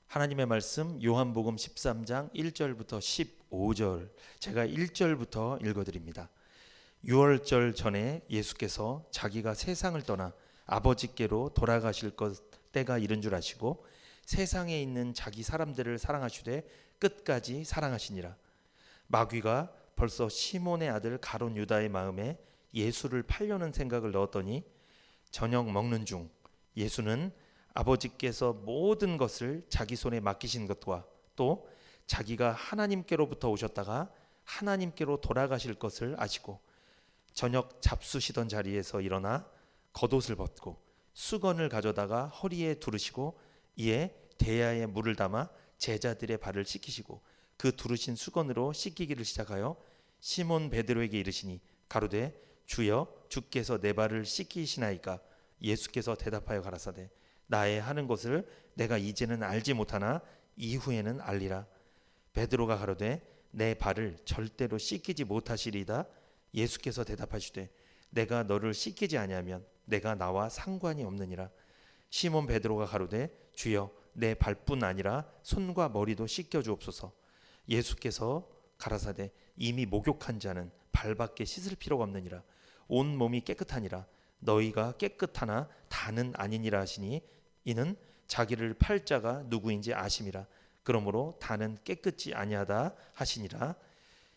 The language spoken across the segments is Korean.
하나님의 말씀 요한복음 13장 1절부터 15절, 제가 1절부터 읽어드립니다. 유월절 전에 예수께서 자기가 세상을 떠나 아버지께로 돌아가실 때가 이른 줄 아시고 세상에 있는 자기 사람들을 사랑하시되 끝까지 사랑하시니라. 마귀가 벌써 시몬의 아들 가룟 유다의 마음에 예수를 팔려는 생각을 넣었더니 저녁 먹는 중 예수는 아버지께서 모든 것을 자기 손에 맡기신 것과 또 자기가 하나님께로부터 오셨다가 하나님께로 돌아가실 것을 아시고 저녁 잡수시던 자리에서 일어나 겉옷을 벗고 수건을 가져다가 허리에 두르시고 이에 대야에 물을 담아 제자들의 발을 씻기시고 그 두르신 수건으로 씻기기를 시작하여 시몬 베드로에게 이르시니 가로되 주여 주께서 내 발을 씻기시나이까. 예수께서 대답하여 가라사대 나의 하는 것을 내가 이제는 알지 못하나 이후에는 알리라. 베드로가 가로되 내 발을 절대로 씻기지 못하시리이다. 예수께서 대답하시되 내가 너를 씻기지 아니하면 내가 나와 상관이 없느니라. 시몬 베드로가 가로되 주여 내 발뿐 아니라 손과 머리도 씻겨 주옵소서. 예수께서 가라사대 이미 목욕한 자는 발밖에 씻을 필요가 없느니라. 온 몸이 깨끗하니라. 너희가 깨끗하나 다는 아니니라 하시니 이는 자기를 팔 자가 누구인지 아심이라. 그러므로 다는 깨끗지 아니하다 하시니라.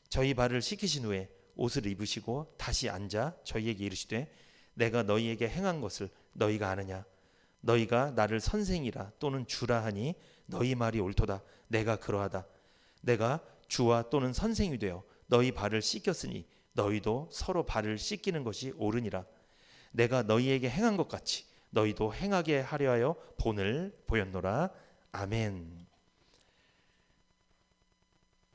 저희 발을 씻기신 후에 옷을 입으시고 다시 앉아 저희에게 이르시되 내가 너희에게 행한 것을 너희가 아느냐. 너희가 나를 선생이라 또는 주라 하니 너희 말이 옳도다. 내가 그러하다. 내가 주와 또는 선생이 되어 너희 발을 씻겼으니 너희도 서로 발을 씻기는 것이 옳으니라. 내가 너희에게 행한 것 같이 너희도 행하게 하려 하여 본을 보였노라. 아멘.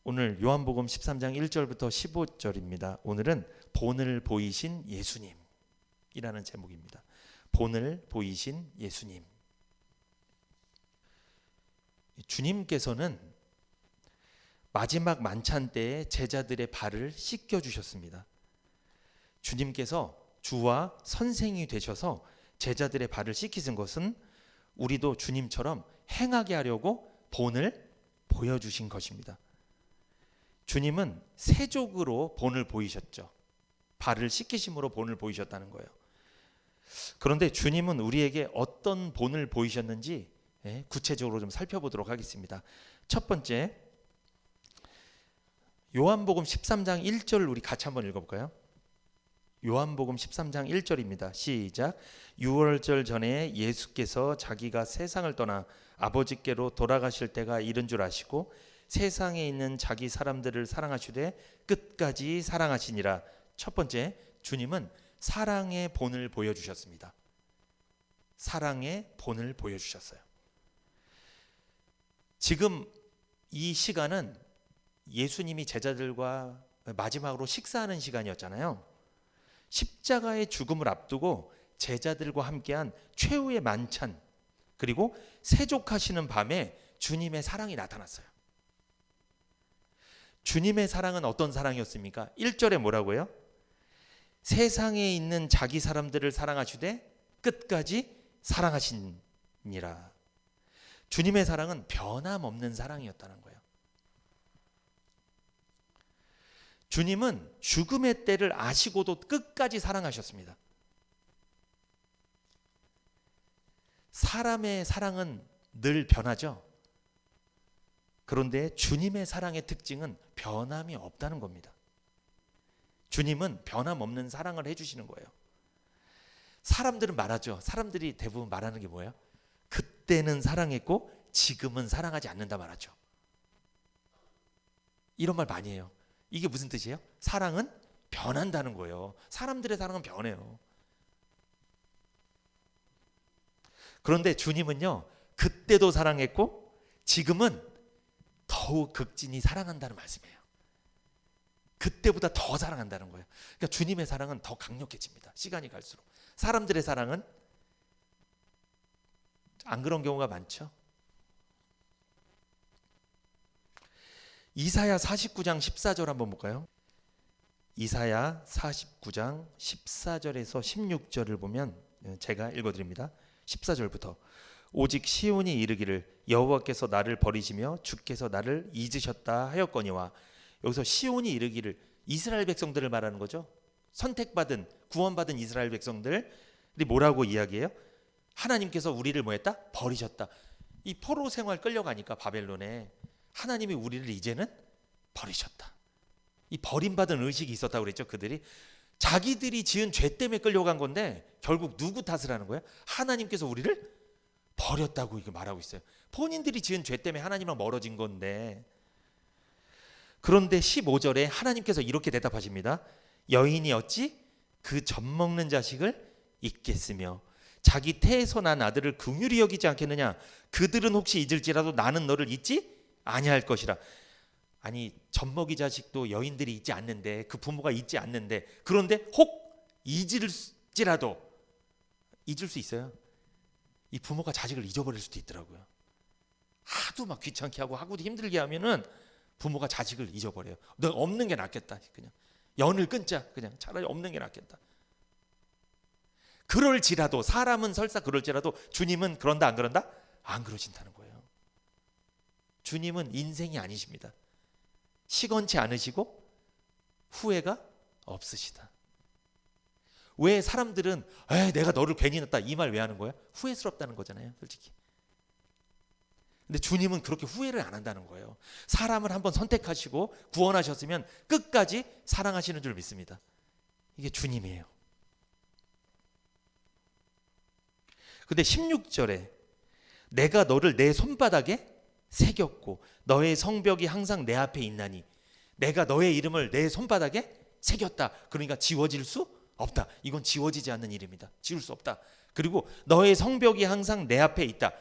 오늘 요한복음 13장 1절부터 15절입니다. 오늘은 본을 보이신 예수님이라는 제목입니다. 본을 보이신 예수님. 주님께서는 마지막 만찬 때에 제자들의 발을 씻겨 주셨습니다. 주님께서 주와 선생이 되셔서 제자들의 발을 씻기신 것은 우리도 주님처럼 행하게 하려고 본을 보여주신 것입니다. 주님은 세족으로 본을 보이셨죠. 발을 씻기심으로 본을 보이셨다는 거예요. 그런데 주님은 우리에게 어떤 본을 보이셨는지 구체적으로 좀 살펴보도록 하겠습니다. 첫 번째, 요한복음 13장 1절 우리 같이 한번 읽어볼까요? 요한복음 13장 1절입니다. 시작. 유월절 전에 예수께서 자기가 세상을 떠나 아버지께로 돌아가실 때가 이른 줄 아시고 세상에 있는 자기 사람들을 사랑하시되 끝까지 사랑하시니라. 첫 번째, 주님은 사랑의 본을 보여주셨습니다. 사랑의 본을 보여주셨어요. 지금 이 시간은 예수님이 제자들과 마지막으로 식사하는 시간이었잖아요. 십자가의 죽음을 앞두고 제자들과 함께한 최후의 만찬, 그리고 세족하시는 밤에 주님의 사랑이 나타났어요. 주님의 사랑은 어떤 사랑이었습니까? 1절에 뭐라고요? 세상에 있는 자기 사람들을 사랑하시되 끝까지 사랑하시니라. 주님의 사랑은 변함없는 사랑이었다는 거예요. 주님은 죽음의 때를 아시고도 끝까지 사랑하셨습니다. 사람의 사랑은 늘 변하죠. 그런데 주님의 사랑의 특징은 변함이 없다는 겁니다. 주님은 변함없는 사랑을 해주시는 거예요. 사람들은 말하죠. 사람들이 대부분 말하는 게 뭐예요? 그때는 사랑했고 지금은 사랑하지 않는다 말하죠. 이런 말 많이 해요. 이게 무슨 뜻이에요? 사랑은 변한다는 거예요. 사람들의 사랑은 변해요. 그런데 주님은요, 그때도 사랑했고 지금은 더욱 극진히 사랑한다는 말씀이에요. 그때보다 더 사랑한다는 거예요. 그러니까 주님의 사랑은 더 강력해집니다. 시간이 갈수록. 사람들의 사랑은 안 그런 경우가 많죠. 이사야 49장 14절 한번 볼까요? 이사야 49장 14절에서 16절을 보면 제가 읽어드립니다. 14절부터 오직 시온이 이르기를 여호와께서 나를 버리시며 주께서 나를 잊으셨다 하였거니와. 여기서 시온이 이르기를 이스라엘 백성들을 말하는 거죠. 선택받은 구원받은 이스라엘 백성들이 뭐라고 이야기해요? 하나님께서 우리를 뭐했다? 버리셨다. 이 포로 생활 끌려가니까 바벨론에 하나님이 우리를 이제는 버리셨다. 이 버림받은 의식이 있었다고 그랬죠. 그들이 자기들이 지은 죄 때문에 끌려간 건데 결국 누구 탓을 하는 거예요? 하나님께서 우리를 버렸다고 이거 말하고 있어요. 본인들이 지은 죄 때문에 하나님랑 멀어진 건데. 그런데 15절에 하나님께서 이렇게 대답하십니다. 여인이 어찌 그 젖 먹는 자식을 잊겠으며 자기 태에서 난 아들을 긍휼히 여기지 않겠느냐. 그들은 혹시 잊을지라도 나는 너를 잊지 아니할 것이라. 아니 젖먹이 자식도 여인들이 잊지 않는데, 그 부모가 잊지 않는데, 그런데 혹 잊을지라도 잊을 수 있어요. 이 부모가 자식을 잊어버릴 수도 있더라고요. 하도 막 귀찮게 하고 하고도 힘들게 하면은 부모가 자식을 잊어버려요. 너 없는 게 낫겠다. 그냥 연을 끊자. 그냥 차라리 없는 게 낫겠다. 그럴지라도, 사람은 설사 그럴지라도 주님은 그런다 안 그런다? 안 그러신다는 거예요. 주님은 인생이 아니십니다. 시건치 않으시고 후회가 없으시다. 왜 사람들은 내가 너를 괜히 낳았다 이 말 왜 하는 거야? 후회스럽다는 거잖아요, 솔직히. 근데 주님은 그렇게 후회를 안 한다는 거예요. 사람을 한번 선택하시고 구원하셨으면 끝까지 사랑하시는 줄 믿습니다. 이게 주님이에요. 근데 16절에 내가 너를 내 손바닥에 새겼고 너의 성벽이 항상 내 앞에 있나니. 내가 너의 이름을 내 손바닥에 새겼다. 그러니까 지워질 수 없다. 이건 지워지지 않는 일입니다. 지울 수 없다. 그리고 너의 성벽이 항상 내 앞에 있다.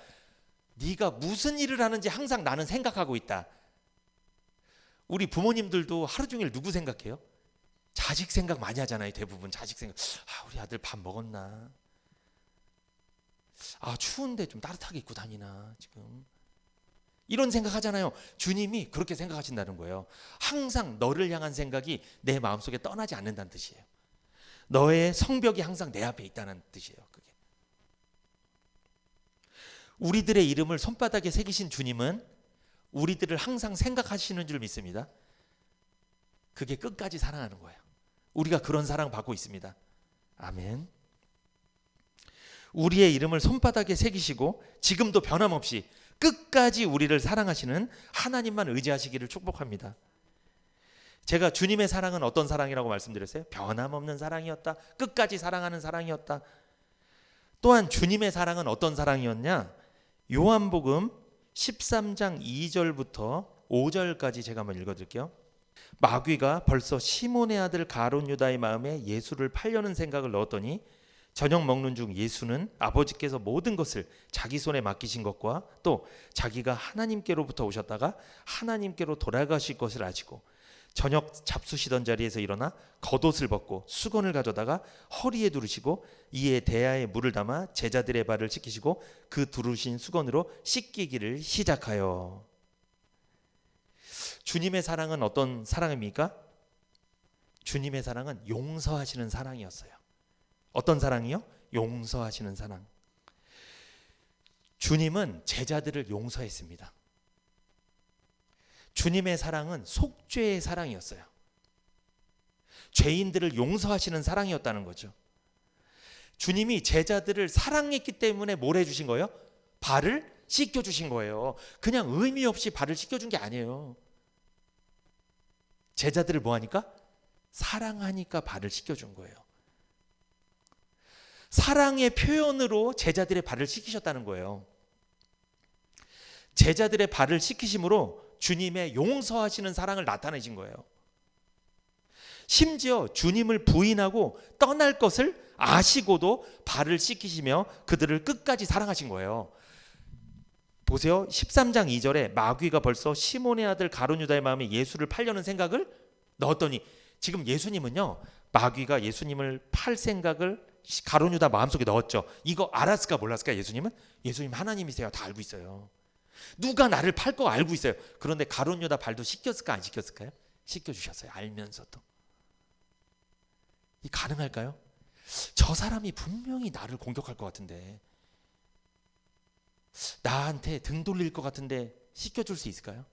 네가 무슨 일을 하는지 항상 나는 생각하고 있다. 우리 부모님들도 하루 종일 누구 생각해요? 자식 생각 많이 하잖아요. 대부분 자식 생각. 우리 아들 밥 먹었나? 추운데 좀 따뜻하게 입고 다니나 지금. 이런 생각하잖아요. 주님이 그렇게 생각하신다는 거예요. 항상 너를 향한 생각이 내 마음속에 떠나지 않는다는 뜻이에요. 너의 성벽이 항상 내 앞에 있다는 뜻이에요. 그게. 우리들의 이름을 손바닥에 새기신 주님은 우리들을 항상 생각하시는 줄 믿습니다. 그게 끝까지 사랑하는 거예요. 우리가 그런 사랑 받고 있습니다. 아멘. 우리의 이름을 손바닥에 새기시고 지금도 변함없이 끝까지 우리를 사랑하시는 하나님만 의지하시기를 축복합니다. 제가 주님의 사랑은 어떤 사랑이라고 말씀드렸어요? 변함없는 사랑이었다. 끝까지 사랑하는 사랑이었다. 또한 주님의 사랑은 어떤 사랑이었냐? 요한복음 13장 2절부터 5절까지 제가 한번 읽어드릴게요. 마귀가 벌써 시몬의 아들 가룟 유다의 마음에 예수를 팔려는 생각을 넣었더니 저녁 먹는 중 예수는 아버지께서 모든 것을 자기 손에 맡기신 것과 또 자기가 하나님께로부터 오셨다가 하나님께로 돌아가실 것을 아시고 저녁 잡수시던 자리에서 일어나 겉옷을 벗고 수건을 가져다가 허리에 두르시고 이에 대야에 물을 담아 제자들의 발을 씻기시고 그 두르신 수건으로 씻기기를 시작하여. 주님의 사랑은 어떤 사랑입니까? 주님의 사랑은 용서하시는 사랑이었어요. 어떤 사랑이요? 용서하시는 사랑. 주님은 제자들을 용서했습니다. 주님의 사랑은 속죄의 사랑이었어요. 죄인들을 용서하시는 사랑이었다는 거죠. 주님이 제자들을 사랑했기 때문에 뭘 해주신 거예요? 발을 씻겨주신 거예요. 그냥 의미 없이 발을 씻겨준 게 아니에요. 제자들을 뭐하니까? 사랑하니까 발을 씻겨준 거예요. 사랑의 표현으로 제자들의 발을 씻기셨다는 거예요. 제자들의 발을 씻기심으로 주님의 용서하시는 사랑을 나타내신 거예요. 심지어 주님을 부인하고 떠날 것을 아시고도 발을 씻기시며 그들을 끝까지 사랑하신 거예요. 보세요. 13장 2절에 마귀가 벌써 시몬의 아들 가룟 유다의 마음에 예수를 팔려는 생각을 넣었더니, 지금 예수님은요, 마귀가 예수님을 팔 생각을 가룟 유다 마음속에 넣었죠. 이거 알았을까 몰랐을까? 예수님은 하나님이세요. 다 알고 있어요. 누가 나를 팔 거 알고 있어요. 그런데 가룟 유다 발도 씻겼을까 안 씻겼을까요? 씻겨주셨어요. 알면서도. 이 가능할까요? 저 사람이 분명히 나를 공격할 것 같은데 나한테 등 돌릴 것 같은데 씻겨줄 수 있을까요?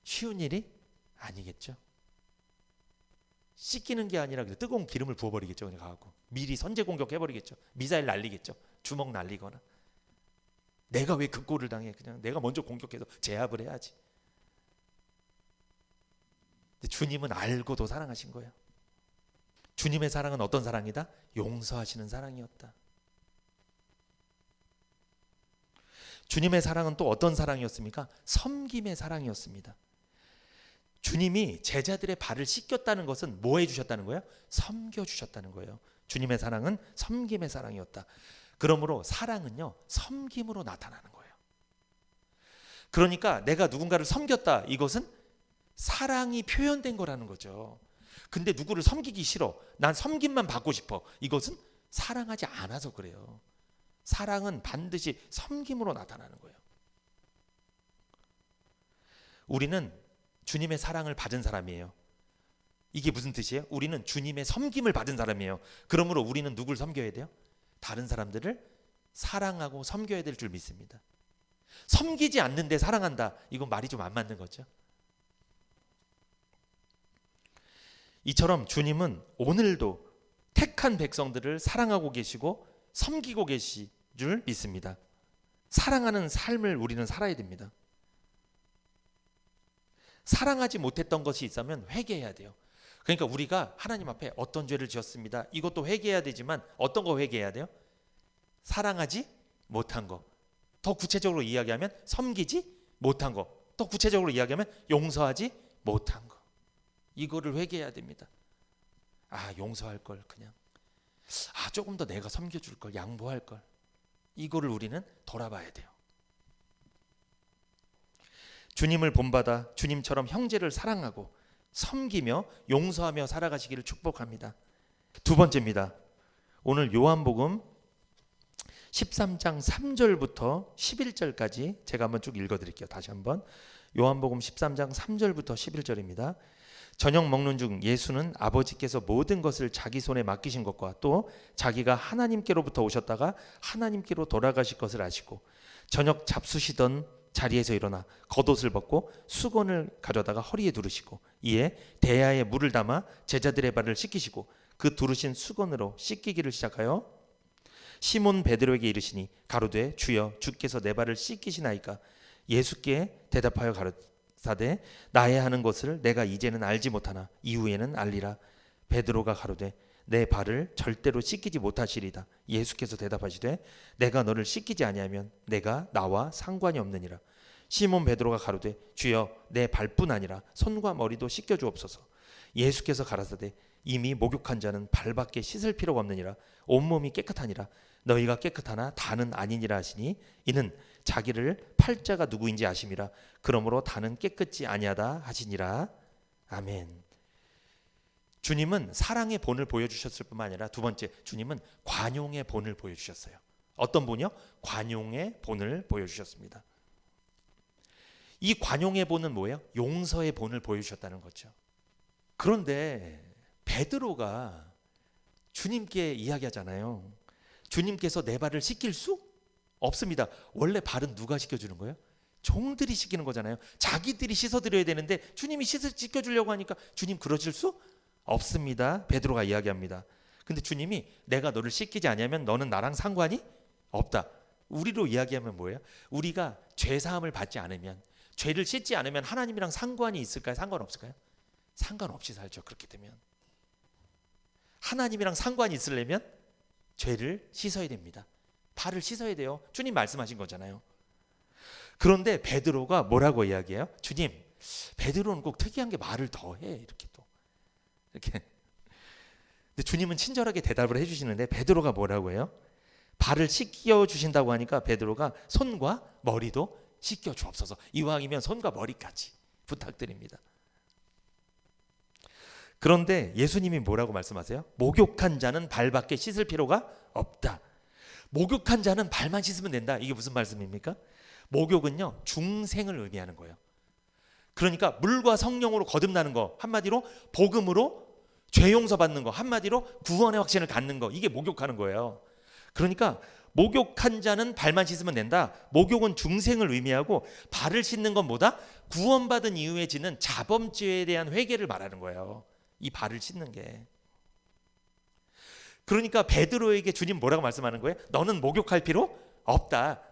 쉬운 일이 아니겠죠. 씻기는 게 아니라 뜨거운 기름을 부어버리겠죠. 그냥 가갖고 미리 선제 공격해버리겠죠. 미사일 날리겠죠. 주먹 날리거나. 내가 왜 그 꼴을 당해? 그냥 내가 먼저 공격해서 제압을 해야지. 근데 주님은 알고도 사랑하신 거예요. 주님의 사랑은 어떤 사랑이다? 용서하시는 사랑이었다. 주님의 사랑은 또 어떤 사랑이었습니까? 섬김의 사랑이었습니다. 주님이 제자들의 발을 씻겼다는 것은 뭐 해주셨다는 거예요? 섬겨주셨다는 거예요. 주님의 사랑은 섬김의 사랑이었다. 그러므로 사랑은요, 섬김으로 나타나는 거예요. 그러니까 내가 누군가를 섬겼다, 이것은 사랑이 표현된 거라는 거죠. 근데 누구를 섬기기 싫어, 난 섬김만 받고 싶어, 이것은 사랑하지 않아서 그래요. 사랑은 반드시 섬김으로 나타나는 거예요. 우리는 주님의 사랑을 받은 사람이에요. 이게 무슨 뜻이에요? 우리는 주님의 섬김을 받은 사람이에요. 그러므로 우리는 누굴 섬겨야 돼요? 다른 사람들을 사랑하고 섬겨야 될 줄 믿습니다. 섬기지 않는데 사랑한다, 이건 말이 좀 안 맞는 거죠. 이처럼 주님은 오늘도 택한 백성들을 사랑하고 계시고 섬기고 계시 줄 믿습니다. 사랑하는 삶을 우리는 살아야 됩니다. 사랑하지 못했던 것이 있으면 회개해야 돼요. 그러니까 우리가 하나님 앞에 어떤 죄를 지었습니다, 이것도 회개해야 되지만 어떤 거 회개해야 돼요? 사랑하지 못한 거. 더 구체적으로 이야기하면 섬기지 못한 거. 더 구체적으로 이야기하면 용서하지 못한 거. 이거를 회개해야 됩니다. 아, 용서할 걸, 그냥 조금 더 내가 섬겨줄 걸, 양보할 걸. 이거를 우리는 돌아봐야 돼요. 주님을 본받아 주님처럼 형제를 사랑하고 섬기며 용서하며 살아가시기를 축복합니다. 두 번째입니다. 오늘 요한복음 13장 3절부터 11절까지 제가 한번 쭉 읽어드릴게요. 다시 한번 요한복음 13장 3절부터 11절입니다. 저녁 먹는 중 예수는 아버지께서 모든 것을 자기 손에 맡기신 것과 또 자기가 하나님께로부터 오셨다가 하나님께로 돌아가실 것을 아시고 저녁 잡수시던 자리에서 일어나 겉옷을 벗고 수건을 가져다가 허리에 두르시고 이에 대야에 물을 담아 제자들의 발을 씻기시고 그 두르신 수건으로 씻기기를 시작하여 시몬 베드로에게 이르시니 가로되 주여 주께서 내 발을 씻기시나이까? 예수께 대답하여 가로사대 나의 하는 것을 내가 이제는 알지 못하나 이후에는 알리라. 베드로가 가로되 내 발을 절대로 씻기지 못하시리다. 예수께서 대답하시되 내가 너를 씻기지 아니하면 내가 나와 상관이 없느니라. 시몬 베드로가 가로되 주여 내 발뿐 아니라 손과 머리도 씻겨 주옵소서. 예수께서 가라사대 이미 목욕한 자는 발밖에 씻을 필요가 없느니라. 온몸이 깨끗하니라. 너희가 깨끗하나 다는 아니니라 하시니 이는 자기를 팔자가 누구인지 아심이라. 그러므로 다는 깨끗지 아니하다 하시니라. 아멘. 주님은 사랑의 본을 보여주셨을 뿐만 아니라 두 번째, 주님은 관용의 본을 보여주셨어요. 어떤 본이요? 관용의 본을 보여주셨습니다. 이 관용의 본은 뭐예요? 용서의 본을 보여주셨다는 거죠. 그런데 베드로가 주님께 이야기하잖아요. 주님께서 내 발을 씻길 수 없습니다. 원래 발은 누가 씻겨주는 거예요? 종들이 씻기는 거잖아요. 자기들이 씻어드려야 되는데 주님이 씻겨주려고 하니까 주님 그러실 수 없습니다. 베드로가 이야기합니다. 근데 주님이 내가 너를 씻기지 아니하면 너는 나랑 상관이 없다. 우리로 이야기하면 뭐예요? 우리가 죄사함을 받지 않으면, 죄를 씻지 않으면 하나님이랑 상관이 있을까요? 상관없을까요? 상관없이 살죠. 그렇게 되면 하나님이랑 상관이 있으려면 죄를 씻어야 됩니다. 발을 씻어야 돼요. 주님 말씀하신 거잖아요. 그런데 베드로가 뭐라고 이야기해요? 주님, 베드로는 꼭 특이한 게 말을 더 해. 이렇게 또 이렇게. 근데 주님은 친절하게 대답을 해주시는데 베드로가 뭐라고 해요? 발을 씻겨 주신다고 하니까 베드로가 손과 머리도 씻겨 주옵소서. 이왕이면 손과 머리까지 부탁드립니다. 그런데 예수님이 뭐라고 말씀하세요? 목욕한 자는 발밖에 씻을 필요가 없다. 목욕한 자는 발만 씻으면 된다. 이게 무슨 말씀입니까? 목욕은요, 중생을 의미하는 거예요. 그러니까 물과 성령으로 거듭나는 거, 한마디로 복음으로 죄 용서 받는 거, 한마디로 구원의 확신을 갖는 거, 이게 목욕하는 거예요. 그러니까 목욕한 자는 발만 씻으면 된다. 목욕은 중생을 의미하고 발을 씻는 건 뭐다? 구원받은 이후에 지는 자범죄에 대한 회개를 말하는 거예요. 이 발을 씻는 게. 그러니까 베드로에게 주님 뭐라고 말씀하는 거예요? 너는 목욕할 필요 없다.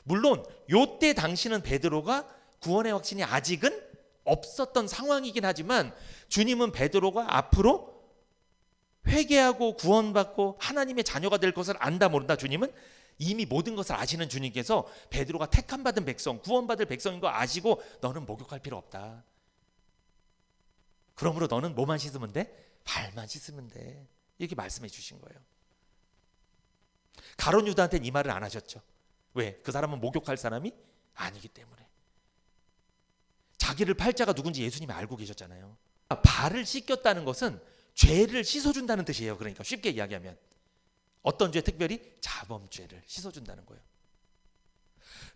물론 요때 당시는 베드로가 구원의 확신이 아직은 없었던 상황이긴 하지만 주님은 베드로가 앞으로 회개하고 구원받고 하나님의 자녀가 될 것을 안다 모른다. 주님은 이미 모든 것을 아시는 주님께서 베드로가 택함 받은 백성, 구원받을 백성인 거 아시고 너는 목욕할 필요 없다. 그러므로 너는 뭐만 씻으면 돼? 발만 씻으면 돼. 이렇게 말씀해 주신 거예요. 가룟 유다한테는 이 말을 안 하셨죠. 왜? 그 사람은 목욕할 사람이 아니기 때문에. 자기를 팔자가 누군지 예수님이 알고 계셨잖아요. 발을 씻겼다는 것은 죄를 씻어준다는 뜻이에요. 그러니까 쉽게 이야기하면 어떤 죄? 특별히 자범죄를 씻어준다는 거예요.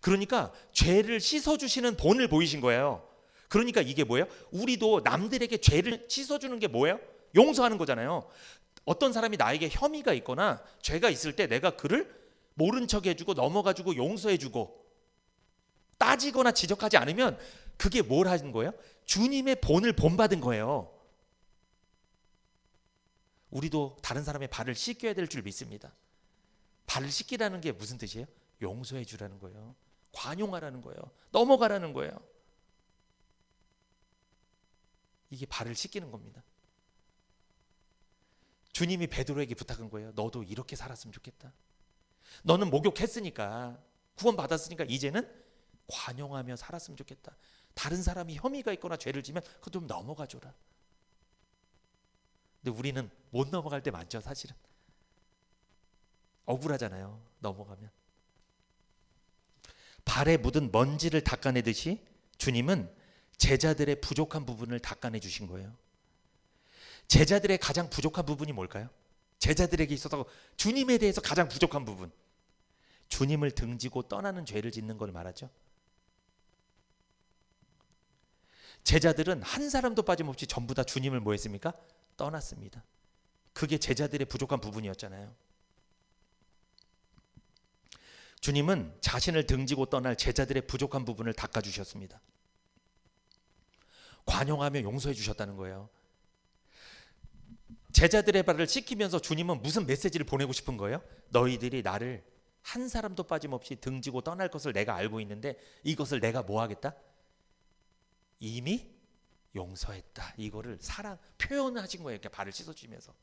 그러니까 죄를 씻어주시는 본을 보이신 거예요. 그러니까 이게 뭐예요? 우리도 남들에게 죄를 씻어주는 게 뭐예요? 용서하는 거잖아요. 어떤 사람이 나에게 혐의가 있거나 죄가 있을 때 내가 그를 모른 척 해주고 넘어가주고 용서해주고 따지거나 지적하지 않으면 그게 뭘 하는 거예요? 주님의 본을 본받은 거예요. 우리도 다른 사람의 발을 씻겨야 될 줄 믿습니다. 발을 씻기라는 게 무슨 뜻이에요? 용서해 주라는 거예요. 관용하라는 거예요. 넘어가라는 거예요. 이게 발을 씻기는 겁니다. 주님이 베드로에게 부탁한 거예요. 너도 이렇게 살았으면 좋겠다. 너는 목욕했으니까 구원 받았으니까 이제는 관용하며 살았으면 좋겠다. 다른 사람이 혐의가 있거나 죄를 지면 그거 좀 넘어가 줘라. 근데 우리는 못 넘어갈 때 많죠. 사실은 억울하잖아요. 넘어가면. 발에 묻은 먼지를 닦아내듯이 주님은 제자들의 부족한 부분을 닦아내 주신 거예요. 제자들의 가장 부족한 부분이 뭘까요? 제자들에게 있어서 주님에 대해서 가장 부족한 부분, 주님을 등지고 떠나는 죄를 짓는 걸 말하죠. 제자들은 한 사람도 빠짐없이 전부 다 주님을 뭐 했습니까? 떠났습니다. 그게 제자들의 부족한 부분이었잖아요. 주님은 자신을 등지고 떠날 제자들의 부족한 부분을 닦아주셨습니다. 관용하며 용서해 주셨다는 거예요. 제자들의 발을 씻기면서 주님은 무슨 메시지를 보내고 싶은 거예요? 너희들이 나를 한 사람도 빠짐없이 등지고 떠날 것을 내가 알고 있는데 이것을 내가 뭐 하겠다? 이미 용서했다. 이거를 사랑 표현하신 거예요. 이렇게 발을 씻어주면서.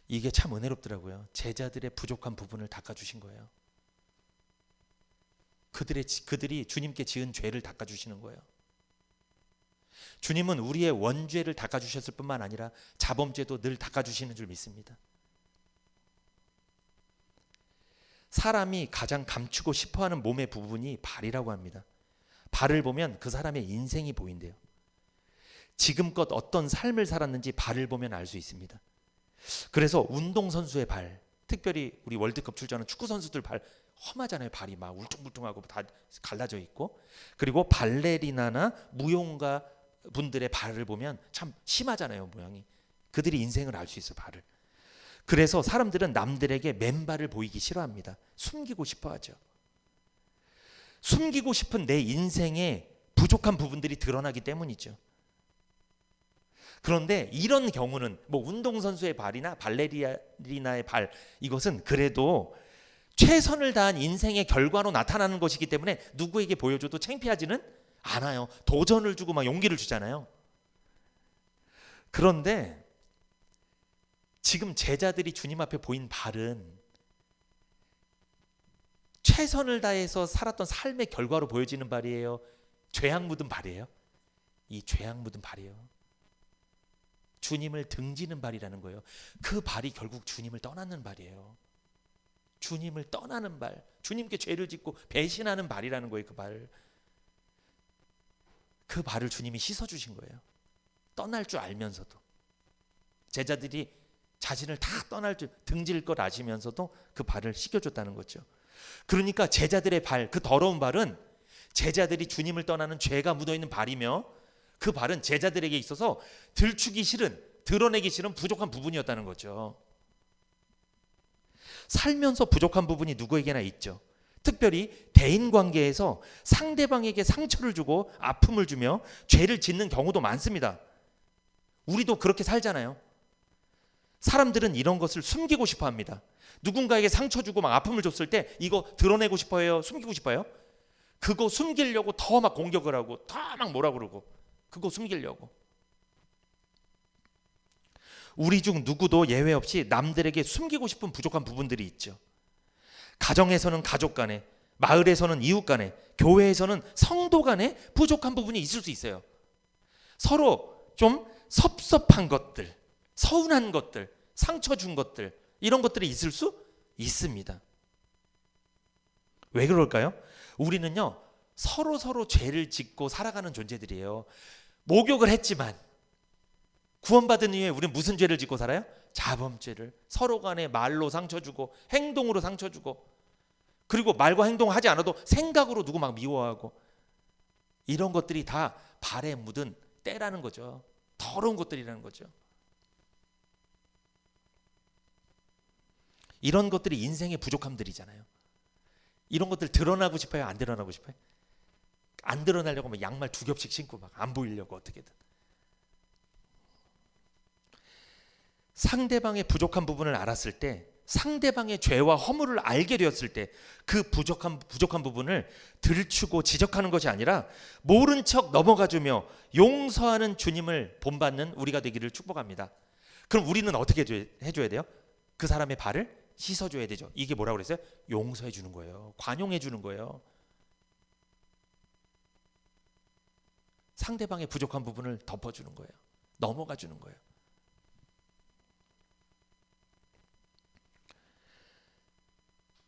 이게 참 은혜롭더라고요. 제자들의 부족한 부분을 닦아주신 거예요. 그들이 주님께 지은 죄를 닦아주시는 거예요. 주님은 우리의 원죄를 닦아주셨을 뿐만 아니라 자범죄도 늘 닦아주시는 줄 믿습니다. 사람이 가장 감추고 싶어하는 몸의 부분이 발이라고 합니다. 발을 보면 그 사람의 인생이 보인대요. 지금껏 어떤 삶을 살았는지 발을 보면 알 수 있습니다. 그래서 운동선수의 발, 특별히 우리 월드컵 출전하는 축구선수들 발 험하잖아요. 발이 막 울퉁불퉁하고 다 갈라져 있고, 그리고 발레리나나 무용가 분들의 발을 보면 참 심하잖아요. 모양이. 그들이 인생을 알 수 있어요. 발을. 그래서 사람들은 남들에게 맨발을 보이기 싫어합니다. 숨기고 싶어 하죠. 숨기고 싶은 내 인생의 부족한 부분들이 드러나기 때문이죠. 그런데 이런 경우는 뭐 운동선수의 발이나 발레리나의 발, 이것은 그래도 최선을 다한 인생의 결과로 나타나는 것이기 때문에 누구에게 보여줘도 창피하지는 않아요. 도전을 주고 막 용기를 주잖아요. 그런데 지금 제자들이 주님 앞에 보인 발은 최선을 다해서 살았던 삶의 결과로 보여지는 발이에요? 죄악 묻은 발이에요? 이 죄악 묻은 발이에요. 주님을 등지는 발이라는 거예요. 그 발이 결국 주님을 떠나는 발이에요. 주님을 떠나는 발, 주님께 죄를 짓고 배신하는 발이라는 거예요. 그 발을 주님이 씻어주신 거예요. 떠날 줄 알면서도. 제자들이 자신을 다 떠날 줄, 등질 걸 아시면서도 그 발을 씻겨줬다는 거죠. 그러니까 제자들의 발, 그 더러운 발은 제자들이 주님을 떠나는 죄가 묻어있는 발이며, 그 발은 제자들에게 있어서 들추기 싫은, 드러내기 싫은 부족한 부분이었다는 거죠. 살면서 부족한 부분이 누구에게나 있죠. 특별히 대인 관계에서 상대방에게 상처를 주고 아픔을 주며 죄를 짓는 경우도 많습니다. 우리도 그렇게 살잖아요. 사람들은 이런 것을 숨기고 싶어 합니다. 누군가에게 상처 주고 막 아픔을 줬을 때 이거 드러내고 싶어요? 숨기고 싶어요? 그거 숨기려고 더 막 공격을 하고 더 막 뭐라 그러고 그거 숨기려고. 우리 중 누구도 예외 없이 남들에게 숨기고 싶은 부족한 부분들이 있죠. 가정에서는 가족 간에, 마을에서는 이웃 간에, 교회에서는 성도 간에 부족한 부분이 있을 수 있어요. 서로 좀 섭섭한 것들, 서운한 것들, 상처 준 것들, 이런 것들이 있을 수 있습니다. 왜 그럴까요? 우리는요, 서로 죄를 짓고 살아가는 존재들이에요. 목욕을 했지만 구원받은 이후에 우리는 무슨 죄를 짓고 살아요? 자범죄를. 서로 간에 말로 상처 주고 행동으로 상처 주고, 그리고 말과 행동하지 않아도 생각으로 누구 막 미워하고, 이런 것들이 다 발에 묻은 때라는 거죠. 더러운 것들이라는 거죠. 이런 것들이 인생의 부족함들이잖아요. 이런 것들 드러나고 싶어요? 안 드러나고 싶어요? 안 드러나려고 막 양말 2겹씩 신고 막 안 보이려고 어떻게든. 상대방의 부족한 부분을 알았을 때, 상대방의 죄와 허물을 알게 되었을 때 그 부족한 부분을 들추고 지적하는 것이 아니라 모른 척 넘어가주며 용서하는 주님을 본받는 우리가 되기를 축복합니다. 그럼 우리는 어떻게 해줘야 돼요? 그 사람의 발을 씻어줘야 되죠. 이게 뭐라고 그랬어요? 용서해 주는 거예요. 관용해 주는 거예요. 상대방의 부족한 부분을 덮어주는 거예요. 넘어가 주는 거예요.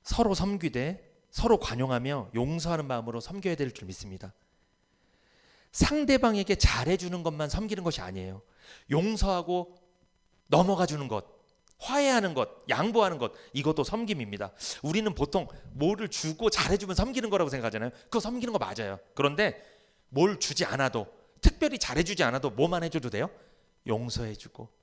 서로 섬기되 서로 관용하며 용서하는 마음으로 섬겨야 될 줄 믿습니다. 상대방에게 잘해주는 것만 섬기는 것이 아니에요. 용서하고 넘어가주는 것, 화해하는 것, 양보하는 것, 이것도 섬김입니다. 우리는 보통 뭐를 주고 잘해주면 섬기는 거라고 생각하잖아요. 그거 섬기는 거 맞아요. 그런데 뭘 주지 않아도, 특별히 잘해주지 않아도 뭐만 해줘도 돼요? 용서해주고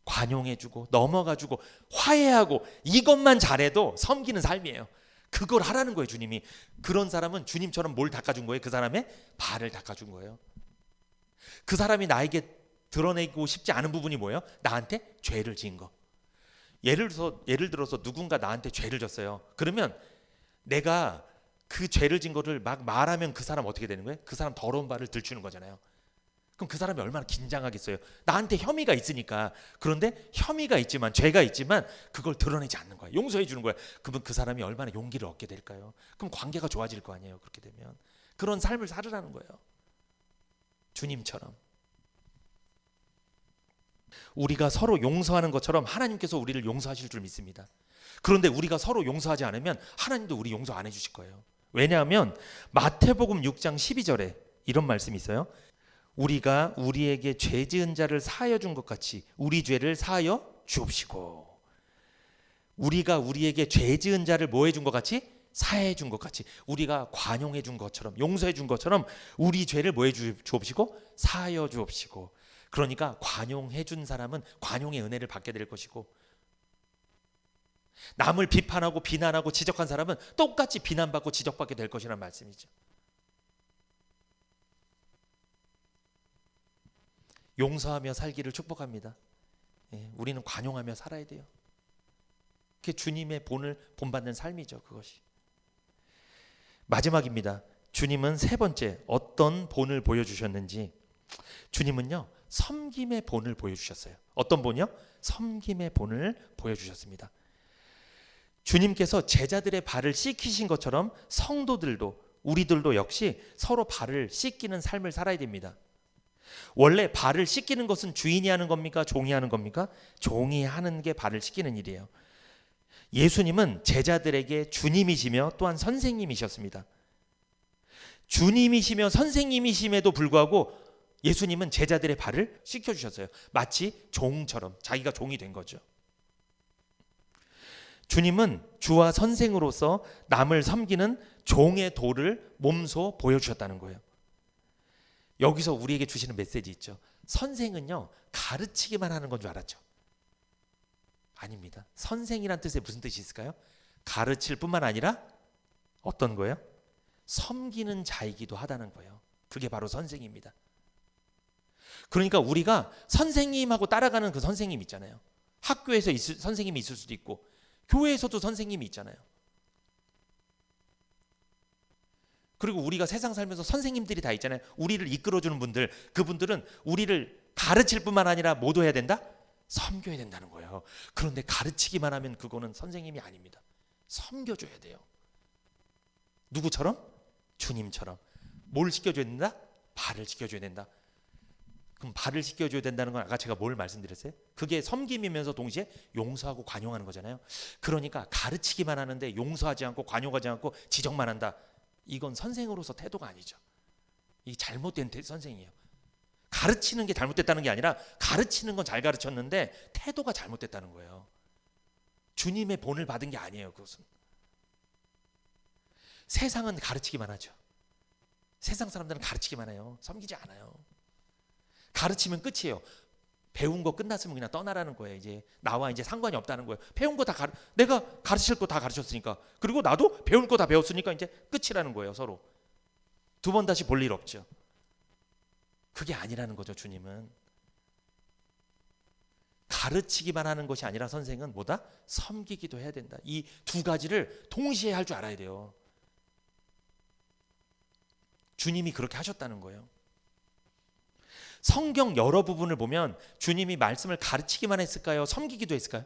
관용해주고 넘어가주고 화해하고, 이것만 잘해도 섬기는 삶이에요. 그걸 하라는 거예요, 주님이. 그런 사람은 주님처럼 뭘 닦아준 거예요? 그 사람의 발을 닦아준 거예요. 그 사람이 나에게 드러내고 싶지 않은 부분이 뭐예요? 나한테 죄를 지은 거. 예를 들어서 누군가 나한테 죄를 졌어요. 그러면 내가 그 죄를 진 거를 막 말하면 그 사람 어떻게 되는 거예요? 그 사람 더러운 발을 들추는 거잖아요. 그럼 그 사람이 얼마나 긴장하겠어요. 나한테 혐의가 있으니까. 그런데 혐의가 있지만, 죄가 있지만 그걸 드러내지 않는 거야. 용서해 주는 거야. 그러면 그 사람이 얼마나 용기를 얻게 될까요? 그럼 관계가 좋아질 거 아니에요. 그렇게 되면. 그런 삶을 살으라는 거예요. 주님처럼. 우리가 서로 용서하는 것처럼 하나님께서 우리를 용서하실 줄 믿습니다. 그런데 우리가 서로 용서하지 않으면 하나님도 우리 용서 안 해주실 거예요. 왜냐하면 마태복음 6장 12절에 이런 말씀이 있어요. 우리가 우리에게 죄 지은 자를 사하여 준 것 같이 우리 죄를 사하여 주옵시고. 우리가 우리에게 죄 지은 자를 뭐 해준 것 같이? 사해 준 것 같이, 우리가 관용해 준 것처럼, 용서해 준 것처럼 우리 죄를 뭐 해 주옵시고? 사하여 주옵시고. 그러니까 관용해 준 사람은 관용의 은혜를 받게 될 것이고, 남을 비판하고 비난하고 지적한 사람은 똑같이 비난받고 지적받게 될 것이라는 말씀이죠. 용서하며 살기를 축복합니다. 우리는 관용하며 살아야 돼요. 그게 주님의 본받는 삶이죠. 그것이. 마지막입니다. 주님은 세 번째 어떤 본을 보여주셨는지, 주님은요 섬김의 본을 보여주셨어요. 어떤 본이요? 섬김의 본을 보여주셨습니다. 주님께서 제자들의 발을 씻기신 것처럼 성도들도, 우리들도 역시 서로 발을 씻기는 삶을 살아야 됩니다. 원래 발을 씻기는 것은 주인이 하는 겁니까? 종이 하는 겁니까? 종이 하는 게 발을 씻기는 일이에요. 예수님은 제자들에게 주님이시며 또한 선생님이셨습니다. 주님이시며 선생님이심에도 불구하고 예수님은 제자들의 발을 씻겨주셨어요. 마치 종처럼, 자기가 종이 된 거죠. 주님은 주와 선생으로서 남을 섬기는 종의 도를 몸소 보여주셨다는 거예요. 여기서 우리에게 주시는 메시지 있죠. 선생은요 가르치기만 하는 건 줄 알았죠. 아닙니다. 선생이란 뜻에 무슨 뜻이 있을까요? 가르칠 뿐만 아니라 어떤 거예요? 섬기는 자이기도 하다는 거예요. 그게 바로 선생입니다. 그러니까 우리가 선생님하고 따라가는 그 선생님 있잖아요. 학교에서 선생님이 있을 수도 있고 교회에서도 선생님이 있잖아요. 그리고 우리가 세상 살면서 선생님들이 다 있잖아요. 우리를 이끌어주는 분들, 그분들은 우리를 가르칠 뿐만 아니라 뭐도 해야 된다? 섬겨야 된다는 거예요. 그런데 가르치기만 하면 그거는 선생님이 아닙니다. 섬겨줘야 돼요. 누구처럼? 주님처럼. 뭘 시켜줘야 된다? 발을 시켜줘야 된다. 그럼 발을 시켜줘야 된다는 건 아까 제가 뭘 말씀드렸어요? 그게 섬김이면서 동시에 용서하고 관용하는 거잖아요. 그러니까 가르치기만 하는데 용서하지 않고 관용하지 않고 지적만 한다. 이건 선생으로서 태도가 아니죠. 이 잘못된 선생이에요. 가르치는 게 잘못됐다는 게 아니라 가르치는 건 잘 가르쳤는데 태도가 잘못됐다는 거예요. 주님의 본을 받은 게 아니에요. 그것은. 세상은 가르치기만 하죠. 세상 사람들은 가르치기만 해요. 섬기지 않아요. 가르치면 끝이에요. 배운 거 끝났으면 그냥 떠나라는 거예요. 이제 나와 이제 상관이 없다는 거예요. 배운 거 다 내가 가르칠 거 다 가르쳤으니까, 그리고 나도 배울 거 다 배웠으니까 이제 끝이라는 거예요. 서로 두 번 다시 볼 일 없죠. 그게 아니라는 거죠. 주님은 가르치기만 하는 것이 아니라 선생은 뭐다? 섬기기도 해야 된다. 이 두 가지를 동시에 할 줄 알아야 돼요. 주님이 그렇게 하셨다는 거예요. 성경 여러 부분을 보면 주님이 말씀을 가르치기만 했을까요? 섬기기도 했을까요?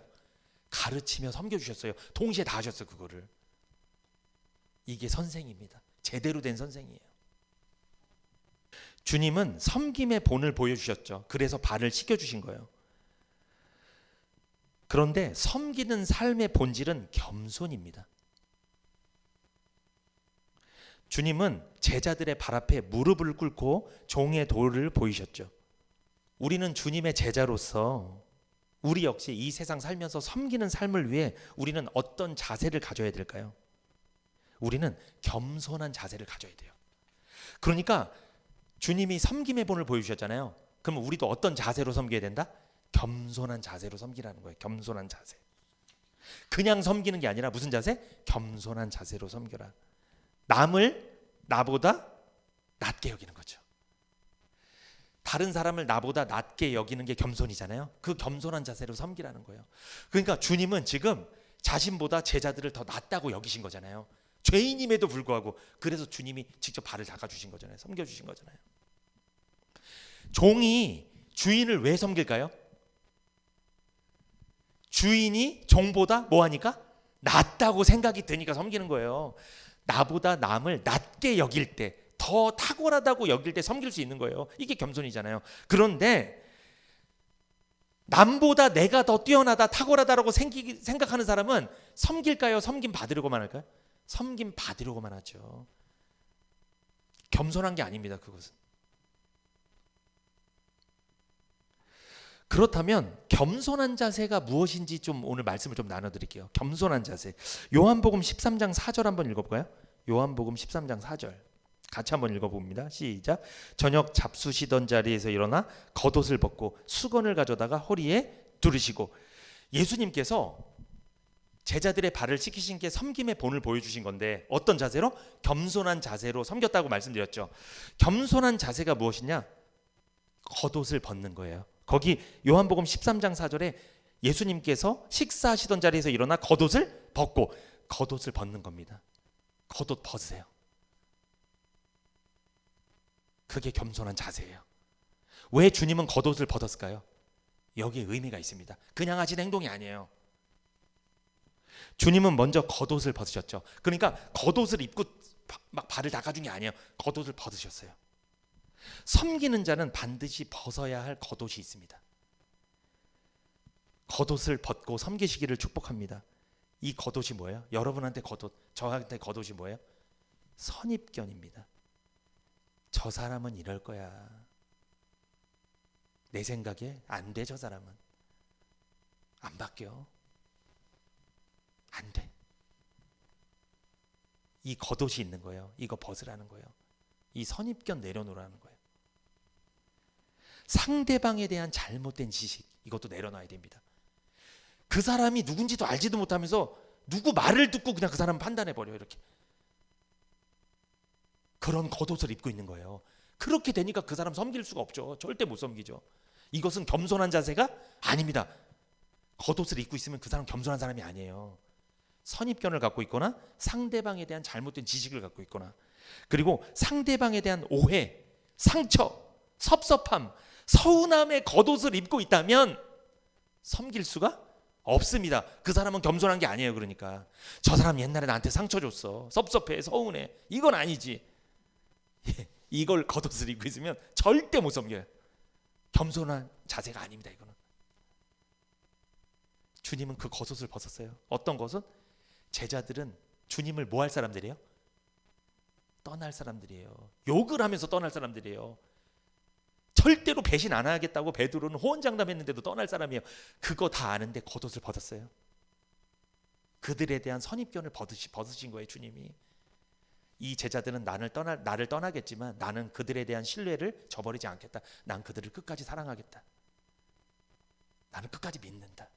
가르치며 섬겨주셨어요. 동시에 다 하셨어요. 그거를. 이게 선생입니다. 제대로 된 선생이에요. 주님은 섬김의 본을 보여주셨죠. 그래서 발을 씻겨주신 거예요. 그런데 섬기는 삶의 본질은 겸손입니다. 주님은 제자들의 발 앞에 무릎을 꿇고 종의 도를 보이셨죠. 우리는 주님의 제자로서 우리 역시 이 세상 살면서 섬기는 삶을 위해 우리는 어떤 자세를 가져야 될까요? 우리는 겸손한 자세를 가져야 돼요. 그러니까 주님이 섬김의 본을 보여주셨잖아요. 그럼 우리도 어떤 자세로 섬겨야 된다? 겸손한 자세로 섬기라는 거예요. 겸손한 자세. 그냥 섬기는 게 아니라 무슨 자세? 겸손한 자세로 섬겨라. 남을 나보다 낮게 여기는 거죠. 다른 사람을 나보다 낮게 여기는 게 겸손이잖아요. 그 겸손한 자세로 섬기라는 거예요. 그러니까 주님은 지금 자신보다 제자들을 더 낫다고 여기신 거잖아요. 죄인임에도 불구하고. 그래서 주님이 직접 발을 닦아주신 거잖아요. 섬겨주신 거잖아요. 종이 주인을 왜 섬길까요? 주인이 종보다 뭐하니까? 낫다고 생각이 드니까 섬기는 거예요. 나보다 남을 낮게 여길 때, 더 탁월하다고 여길 때 섬길 수 있는 거예요. 이게 겸손이잖아요. 그런데 남보다 내가 더 뛰어나다, 탁월하다라고 생각하는 사람은 섬길까요? 섬김 받으려고만 할까요? 섬김 받으려고만 하죠. 겸손한 게 아닙니다. 그것은. 그렇다면 겸손한 자세가 무엇인지 좀 오늘 말씀을 좀 나눠드릴게요. 겸손한 자세. 요한복음 13장 4절 한번 읽어볼까요? 요한복음 13장 4절 같이 한번 읽어봅니다. 시작. 저녁 잡수시던 자리에서 일어나 겉옷을 벗고 수건을 가져다가 허리에 두르시고. 예수님께서 제자들의 발을 씻기신 게 섬김의 본을 보여주신 건데 어떤 자세로? 겸손한 자세로 섬겼다고 말씀드렸죠. 겸손한 자세가 무엇이냐? 겉옷을 벗는 거예요. 거기 요한복음 13장 4절에 예수님께서 식사하시던 자리에서 일어나 겉옷을 벗고, 겉옷을 벗는 겁니다. 겉옷 벗으세요. 그게 겸손한 자세예요. 왜 주님은 겉옷을 벗었을까요? 여기에 의미가 있습니다. 그냥 하신 행동이 아니에요. 주님은 먼저 겉옷을 벗으셨죠. 그러니까 겉옷을 입고 막 발을 닦아준 게 아니에요. 겉옷을 벗으셨어요. 섬기는 자는 반드시 벗어야 할 겉옷이 있습니다. 겉옷을 벗고 섬기시기를 축복합니다. 이 겉옷이 뭐예요? 여러분한테 겉옷, 저한테 겉옷이 뭐예요? 선입견입니다. 저 사람은 이럴 거야. 내 생각에 안 돼. 저 사람은 안 바뀌어. 안 돼. 이 겉옷이 있는 거예요. 이거 벗으라는 거예요. 이 선입견 내려놓으라는 거예요. 상대방에 대한 잘못된 지식, 이것도 내려놔야 됩니다. 그 사람이 누군지도 알지도 못하면서 누구 말을 듣고 그냥 그 사람 판단해버려요. 이렇게. 그런 겉옷을 입고 있는 거예요. 그렇게 되니까 그 사람 섬길 수가 없죠. 절대 못 섬기죠. 이것은 겸손한 자세가 아닙니다. 겉옷을 입고 있으면 그 사람 겸손한 사람이 아니에요. 선입견을 갖고 있거나 상대방에 대한 잘못된 지식을 갖고 있거나, 그리고 상대방에 대한 오해, 상처, 섭섭함, 서운함의 겉옷을 입고 있다면 섬길 수가 없습니다. 그 사람은 겸손한 게 아니에요. 그러니까 저 사람 옛날에 나한테 상처 줬어, 섭섭해, 서운해, 이건 아니지. 이걸 겉옷을 입고 있으면 절대 못 섬겨요. 겸손한 자세가 아닙니다. 이거는. 주님은 그 겉옷을 벗었어요. 어떤 겉옷? 제자들은 주님을 뭐 할 사람들이에요? 떠날 사람들이에요. 욕을 하면서 떠날 사람들이에요. 절대로 배신 안 하겠다고 베드로는 호언장담했는데도 떠날 사람이에요. 그거 다 아는데 겉옷을 벗었어요. 그들에 대한 선입견을 벗으신 거예요. 주님이. 이 제자들은 나를 떠나겠지만 나는 그들에 대한 신뢰를 저버리지 않겠다. 난 그들을 끝까지 사랑하겠다. 나는 끝까지 믿는다.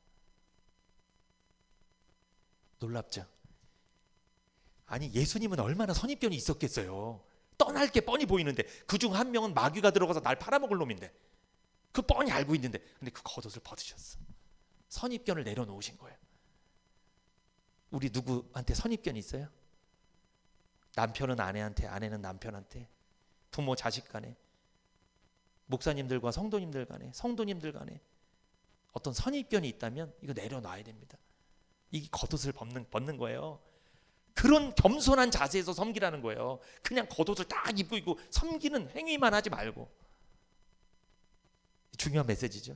놀랍죠? 아니, 예수님은 얼마나 선입견이 있었겠어요. 떠날 게 뻔히 보이는데 그중 한 명은 마귀가 들어가서 날 팔아먹을 놈인데, 그 뻔히 알고 있는데, 근데 그 겉옷을 벗으셨어. 선입견을 내려놓으신 거예요. 우리 누구한테 선입견이 있어요? 남편은 아내한테, 아내는 남편한테, 부모 자식 간에, 목사님들과 성도님들 간에, 성도님들 간에 어떤 선입견이 있다면 이거 내려놔야 됩니다. 이게 겉옷을 벗는 거예요. 그런 겸손한 자세에서 섬기라는 거예요. 그냥 겉옷을 딱 입고 있고 섬기는 행위만 하지 말고. 중요한 메시지죠.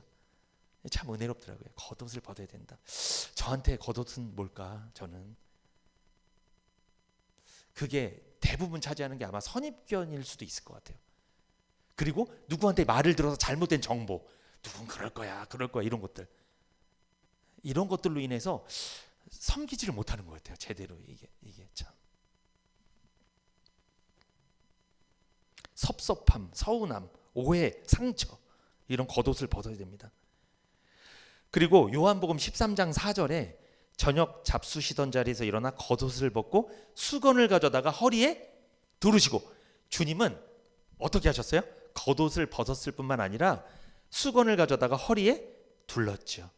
참 은혜롭더라고요. 겉옷을 벗어야 된다. 저한테 겉옷은 뭘까? 저는 그게 대부분 차지하는 게 아마 선입견일 수도 있을 것 같아요. 그리고 누구한테 말을 들어서 잘못된 정보, 누군 그럴 거야 이런 것들, 이런 것들로 인해서 섬기지를 못하는 것 같아요. 제대로. 이게 참 섭섭함, 서운함, 오해, 상처, 이런 겉옷을 벗어야 됩니다. 그리고 요한복음 13장 4절에 저녁 잡수시던 자리에서 일어나 겉옷을 벗고 수건을 가져다가 허리에 두르시고, 주님은 어떻게 하셨어요? 겉옷을 벗었을 뿐만 아니라 수건을 가져다가 허리에 둘렀죠.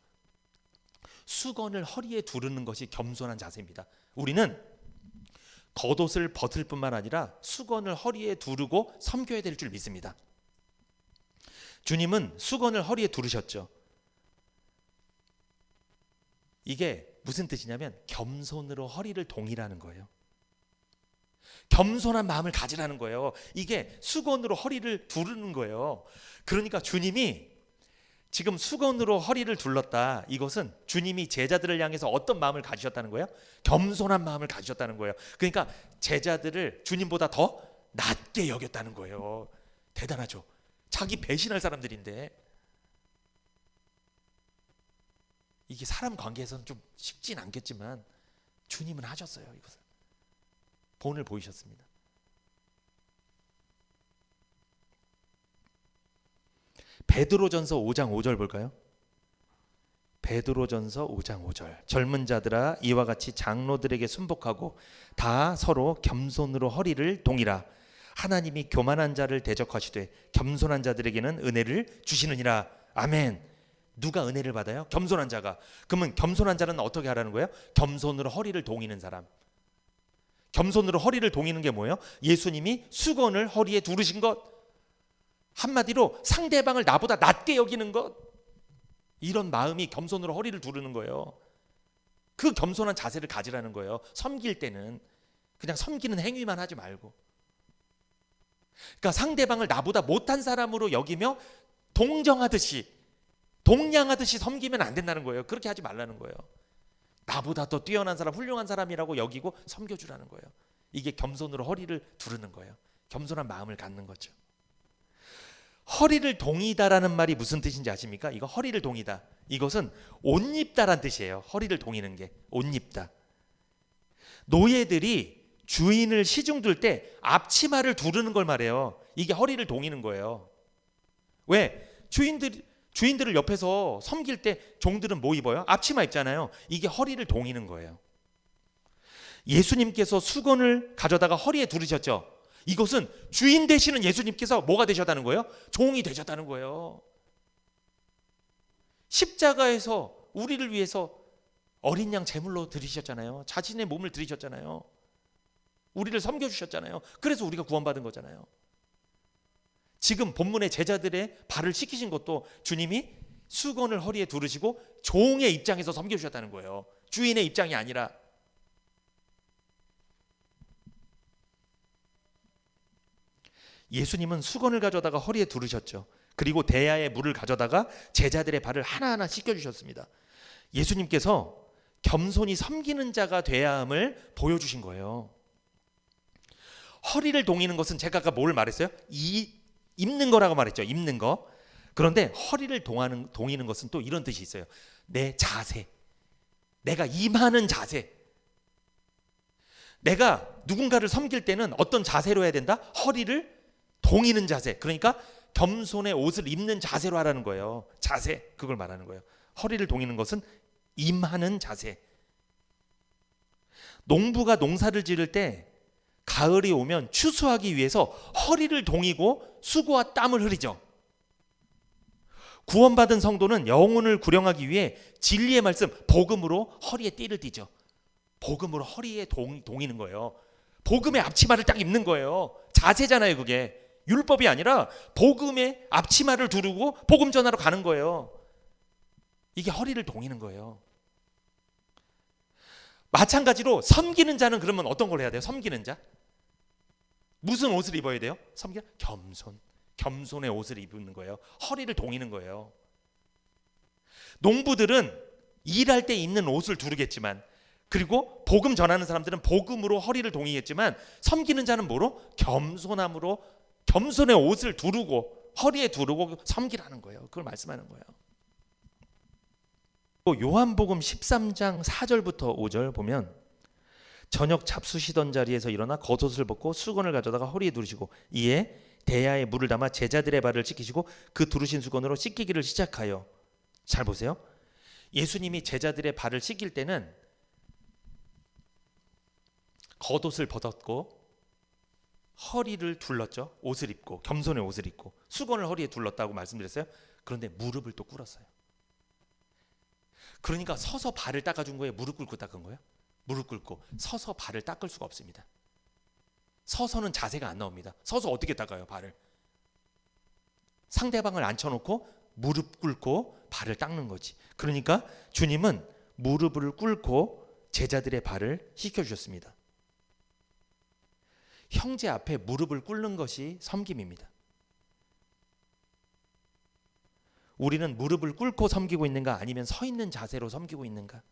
수건을 허리에 두르는 것이 겸손한 자세입니다. 우리는 겉옷을 벗을 뿐만 아니라 수건을 허리에 두르고 섬겨야 될 줄 믿습니다. 주님은 수건을 허리에 두르셨죠. 이게 무슨 뜻이냐면 겸손으로 허리를 동이라는 거예요. 겸손한 마음을 가지라는 거예요. 이게 수건으로 허리를 두르는 거예요. 그러니까 주님이 지금 수건으로 허리를 둘렀다. 이것은 주님이 제자들을 향해서 어떤 마음을 가지셨다는 거예요? 겸손한 마음을 가지셨다는 거예요. 그러니까 제자들을 주님보다 더 낮게 여겼다는 거예요. 대단하죠. 자기 배신할 사람들인데. 이게 사람 관계에서는 좀 쉽진 않겠지만 주님은 하셨어요. 이것을 본을 보이셨습니다. 베드로전서 5장 5절 볼까요? 베드로전서 5장 5절. 젊은 자들아 이와 같이 장로들에게 순복하고 다 서로 겸손으로 허리를 동이라. 하나님이 교만한 자를 대적하시되 겸손한 자들에게는 은혜를 주시느니라. 아멘. 누가 은혜를 받아요? 겸손한 자가. 그러면 겸손한 자는 어떻게 하라는 거예요? 겸손으로 허리를 동이는 사람. 겸손으로 허리를 동이는 게 뭐예요? 예수님이 수건을 허리에 두르신 것. 한마디로 상대방을 나보다 낮게 여기는 것. 이런 마음이 겸손으로 허리를 두르는 거예요. 그 겸손한 자세를 가지라는 거예요. 섬길 때는 그냥 섬기는 행위만 하지 말고. 그러니까 상대방을 나보다 못한 사람으로 여기며 동정하듯이, 동냥하듯이 섬기면 안 된다는 거예요. 그렇게 하지 말라는 거예요. 나보다 더 뛰어난 사람, 훌륭한 사람이라고 여기고 섬겨주라는 거예요. 이게 겸손으로 허리를 두르는 거예요. 겸손한 마음을 갖는 거죠. 허리를 동이다라는 말이 무슨 뜻인지 아십니까? 이거 허리를 동이다. 이것은 옷 입다란 뜻이에요. 허리를 동이는 게 옷 입다. 노예들이 주인을 시중들 때 앞치마를 두르는 걸 말해요. 이게 허리를 동이는 거예요. 왜? 주인들을 옆에서 섬길 때 종들은 뭐 입어요? 앞치마 입잖아요. 이게 허리를 동이는 거예요. 예수님께서 수건을 가져다가 허리에 두르셨죠. 이것은 주인 되시는 예수님께서 뭐가 되셨다는 거예요? 종이 되셨다는 거예요. 십자가에서 우리를 위해서 어린 양 제물로 드리셨잖아요. 자신의 몸을 드리셨잖아요. 우리를 섬겨주셨잖아요. 그래서 우리가 구원받은 거잖아요. 지금 본문의 제자들의 발을 씻기신 것도 주님이 수건을 허리에 두르시고 종의 입장에서 섬겨주셨다는 거예요. 주인의 입장이 아니라. 예수님은 수건을 가져다가 허리에 두르셨죠. 그리고 대야에 물을 가져다가 제자들의 발을 하나하나 씻겨주셨습니다. 예수님께서 겸손히 섬기는 자가 돼야 함을 보여주신 거예요. 허리를 동이는 것은 제가 아까 뭘 말했어요? 입는 거라고 말했죠. 입는 거. 그런데 허리를 동이는 것은 또 이런 뜻이 있어요. 내 자세, 내가 임하는 자세. 내가 누군가를 섬길 때는 어떤 자세로 해야 된다? 허리를 동이는 자세. 그러니까 겸손의 옷을 입는 자세로 하라는 거예요. 자세, 그걸 말하는 거예요. 허리를 동이는 것은 임하는 자세. 농부가 농사를 지을 때 가을이 오면 추수하기 위해서 허리를 동이고 수고와 땀을 흘리죠. 구원받은 성도는 영혼을 구령하기 위해 진리의 말씀, 복음으로 허리에 띠를 띠죠. 복음으로 허리에 동이는 거예요. 복음의 앞치마를 딱 입는 거예요. 자세잖아요, 그게. 율법이 아니라 복음의 앞치마를 두르고 복음 전하러 가는 거예요. 이게 허리를 동이는 거예요. 마찬가지로 섬기는 자는 그러면 어떤 걸 해야 돼요? 섬기는 자? 무슨 옷을 입어야 돼요? 겸손의 옷을 입는 거예요. 허리를 동이는 거예요. 농부들은 일할 때 입는 옷을 두르겠지만, 그리고 복음 전하는 사람들은 복음으로 허리를 동이겠지만, 섬기는 자는 뭐로? 겸손함으로 겸손의 옷을 두르고 허리에 두르고 섬기라는 거예요. 그걸 말씀하는 거예요. 또 요한복음 13장 4절부터 5절 보면, 저녁 잡수시던 자리에서 일어나 겉옷을 벗고 수건을 가져다가 허리에 두르시고 이에 대야에 물을 담아 제자들의 발을 씻기시고 그 두르신 수건으로 씻기기를 시작하여. 잘 보세요. 예수님이 제자들의 발을 씻길 때는 겉옷을 벗었고 허리를 둘렀죠. 옷을 입고, 겸손의 옷을 입고 수건을 허리에 둘렀다고 말씀드렸어요. 그런데 무릎을 또 꿇었어요. 그러니까 서서 발을 닦아준 거예요? 무릎 꿇고 닦은 거예요? 무릎 꿇고. 서서 발을 닦을 수가 없습니다. 서서는 자세가 안 나옵니다. 서서 어떻게 닦아요, 발을? 상대방을 앉혀놓고 무릎 꿇고 발을 닦는 거지. 그러니까 주님은 무릎을 꿇고 제자들의 발을 씻겨주셨습니다. 형제 앞에 무릎을 꿇는 것이 섬김입니다. 우리는 무릎을 꿇고 섬기고 있는가, 아니면 서 있는 자세로 섬기고 있는가?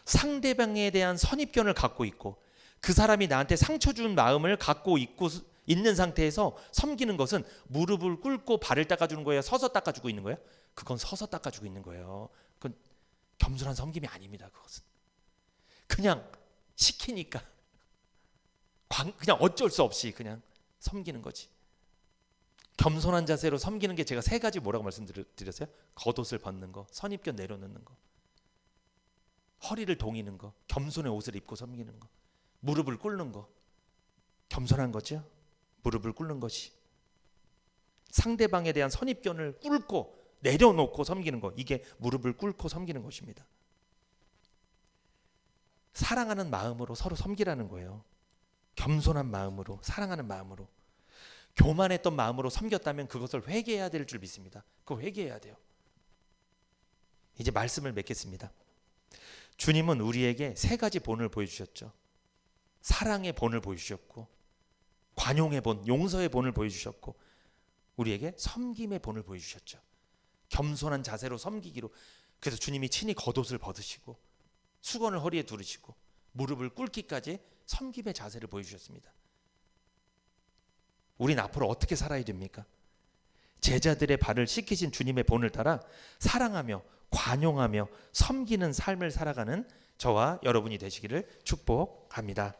상대방에 대한 선입견을 갖고 있고 그 사람이 나한테 상처 준 마음을 갖고 있는 상태에서 섬기는 것은 무릎을 꿇고 발을 닦아주는 거예요? 서서 닦아주고 있는 거예요? 그건 서서 닦아주고 있는 거예요. 그건 겸손한 섬김이 아닙니다. 그것은 그냥 시키니까 그냥 어쩔 수 없이 그냥 섬기는 거지. 겸손한 자세로 섬기는 게 제가 세 가지 뭐라고 말씀드렸어요? 겉옷을 벗는 거, 선입견 내려놓는 거, 허리를 동이는 거, 겸손의 옷을 입고 섬기는 거, 무릎을 꿇는 거. 겸손한 거죠. 무릎을 꿇는 것이. 상대방에 대한 선입견을 꿇고 내려놓고 섬기는 거, 이게 무릎을 꿇고 섬기는 것입니다. 사랑하는 마음으로 서로 섬기라는 거예요. 겸손한 마음으로, 사랑하는 마음으로. 교만했던 마음으로 섬겼다면 그것을 회개해야 될 줄 믿습니다. 그거 회개해야 돼요. 이제 말씀을 맺겠습니다. 주님은 우리에게 세 가지 본을 보여주셨죠. 사랑의 본을 보여주셨고, 관용의 본, 용서의 본을 보여주셨고, 우리에게 섬김의 본을 보여주셨죠. 겸손한 자세로 섬기기로. 그래서 주님이 친히 겉옷을 벗으시고 수건을 허리에 두르시고 무릎을 꿇기까지 섬김의 자세를 보여주셨습니다. 우린 앞으로 어떻게 살아야 됩니까? 제자들의 발을 씻기신 주님의 본을 따라 사랑하며 관용하며 섬기는 삶을 살아가는 저와 여러분이 되시기를 축복합니다.